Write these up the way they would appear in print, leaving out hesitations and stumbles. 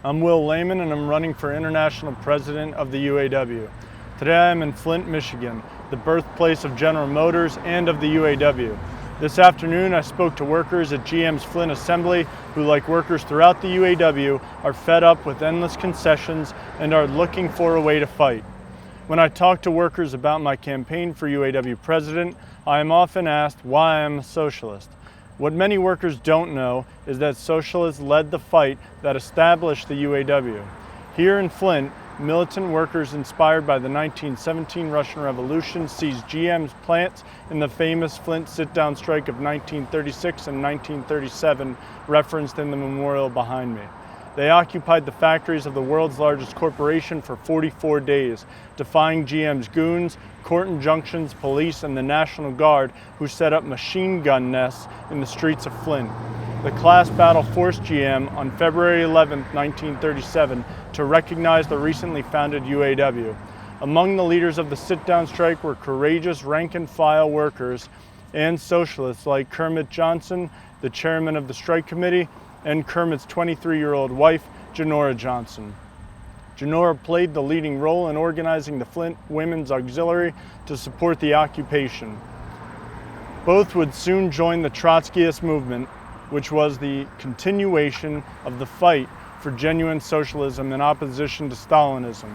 I'm Will Lehman and I'm running for International President of the UAW. Today I am in Flint, Michigan, the birthplace of General Motors and of the UAW. This afternoon I spoke to workers at GM's Flint Assembly who, like workers throughout the UAW, are fed up with endless concessions and are looking for a way to fight. When I talk to workers about my campaign for UAW President, I am often asked why I am a socialist. What many workers don't know is that socialists led the fight that established the UAW. Here in Flint, militant workers inspired by the 1917 Russian Revolution seized GM's plants in the famous Flint Sit-Down Strike of 1936 and 1937, referenced in the memorial behind me. They occupied the factories of the world's largest corporation for 44 days, defying GM's goons, court injunctions, police, and the National Guard, who set up machine gun nests in the streets of Flint. The class battle forced GM on February 11, 1937, to recognize the recently founded UAW. Among the leaders of the sit-down strike were courageous rank-and-file workers and socialists like Kermit Johnson, the chairman of the strike committee, and Kermit's 23-year-old wife, Janora Johnson. Janora played the leading role in organizing the Flint Women's Auxiliary to support the occupation. Both would soon join the Trotskyist movement, which was the continuation of the fight for genuine socialism in opposition to Stalinism.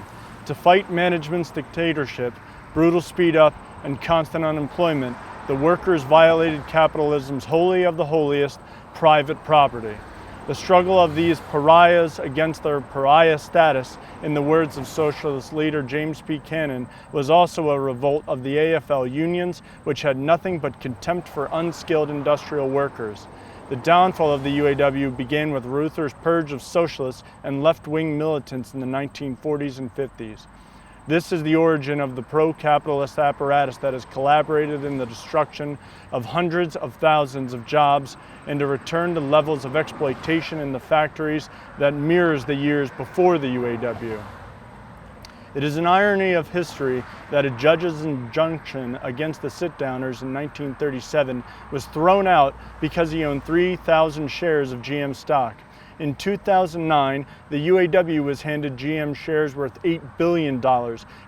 To fight management's dictatorship, brutal speed-up, and constant unemployment, the workers violated capitalism's holy of the holiest, private property. The struggle of these pariahs against their pariah status, in the words of socialist leader James P. Cannon, was also a revolt of the AFL unions, which had nothing but contempt for unskilled industrial workers. The downfall of the UAW began with Reuther's purge of socialists and left-wing militants in the 1940s and 50s. This is the origin of the pro-capitalist apparatus that has collaborated in the destruction of hundreds of thousands of jobs and a return to levels of exploitation in the factories that mirrors the years before the UAW. It is an irony of history that a judge's injunction against the sit-downers in 1937 was thrown out because he owned 3,000 shares of GM stock. In 2009, the UAW was handed GM shares worth $8 billion,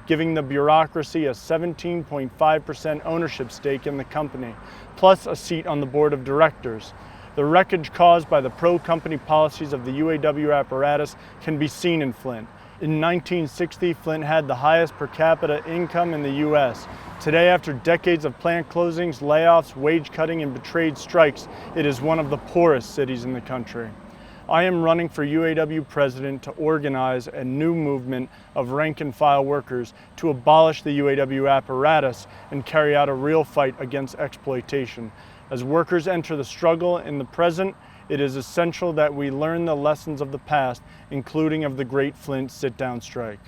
giving the bureaucracy a 17.5% ownership stake in the company, plus a seat on the board of directors. The wreckage caused by the pro-company policies of the UAW apparatus can be seen in Flint. In 1960, Flint had the highest per capita income in the U.S. Today, after decades of plant closings, layoffs, wage cutting, and betrayed strikes, it is one of the poorest cities in the country. I am running for UAW President to organize a new movement of rank-and-file workers to abolish the UAW apparatus and carry out a real fight against exploitation. As workers enter the struggle in the present, it is essential that we learn the lessons of the past, including of the Great Flint Sit-Down Strike.